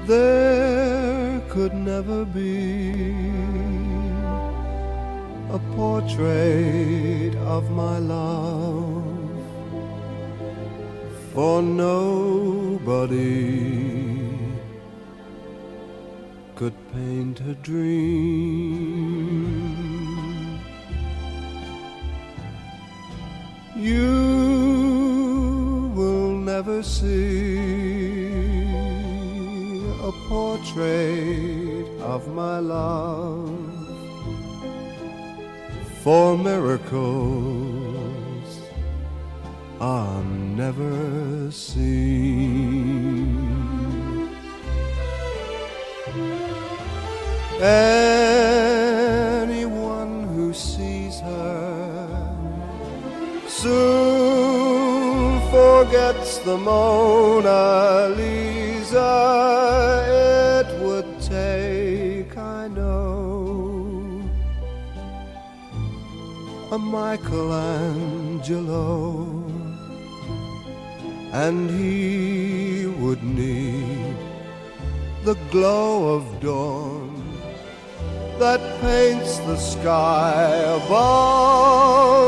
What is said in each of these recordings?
There could never be a portrait of my love, for nobody could paint a dream. You will never see a portrait of my love, for miracles are never seen. Anyone who sees her soon forgets the Mona Lisa. It would take, I know, a Michelangelo, and he would need the glow of dawn that paints the sky above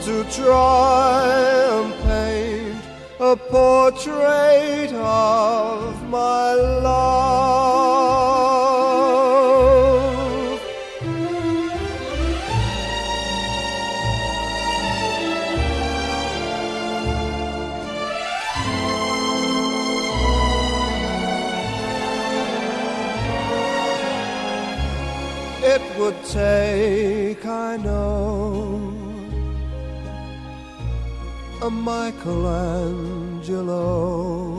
to try and paint a portrait of my love. It would take, I know, a Michelangelo,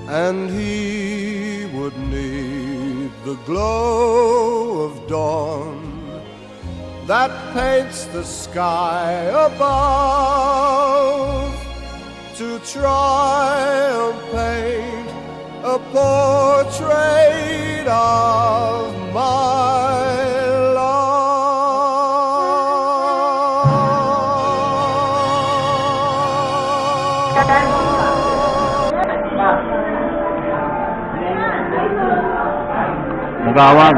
and he would need the glow of dawn that paints the sky above to try and paint a portrait of my love. Magawag.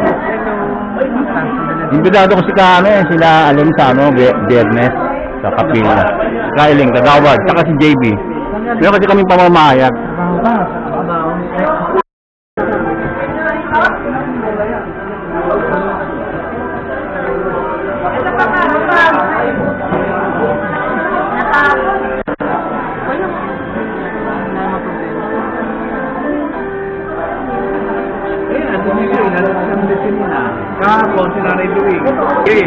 Imbitado ko si sila Aling sa Biyernes sa Kapila. Kailing, Kagawad, saka si JB. Meron kasi kaming pamamayag. Kahapon sila na iluwing. Okay.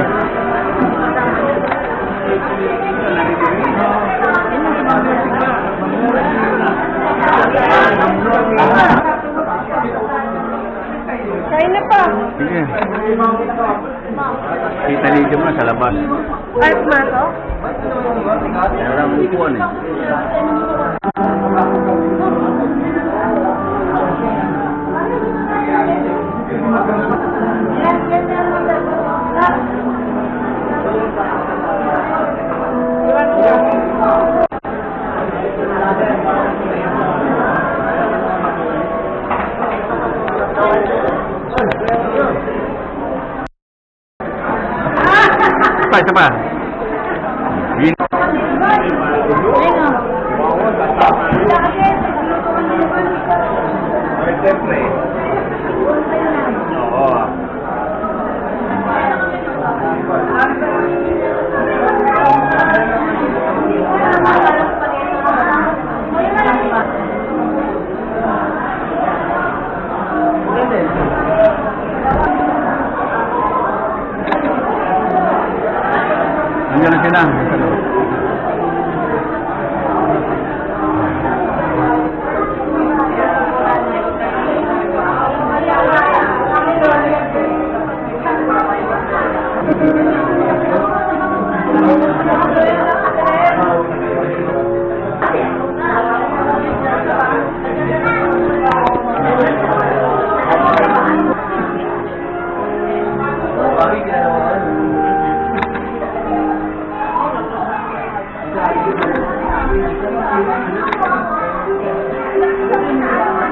Kain na pa. Sige. Kita niyo mo sa labas. Ay, pumato? Walang upuan eh. Isa pa. Yun. Oo. Nandiyan na sila. Thank you.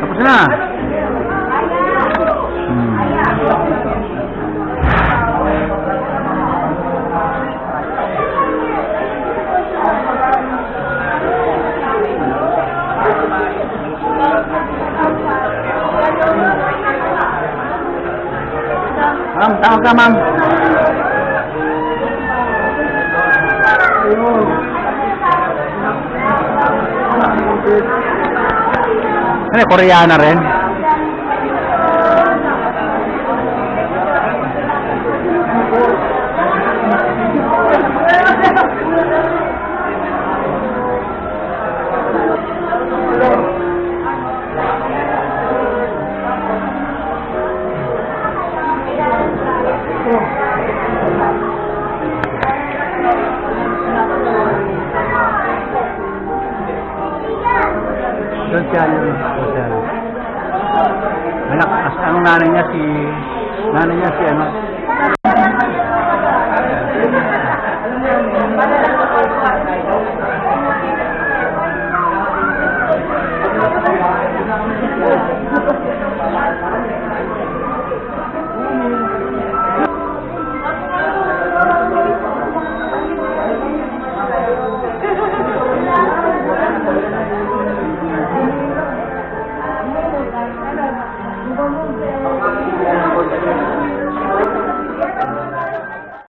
Tapos na. Ma'am, tawag ka, ma'am. Ano, Koreana rin? Doon siya yun. Anak, anong nanay niya si ano?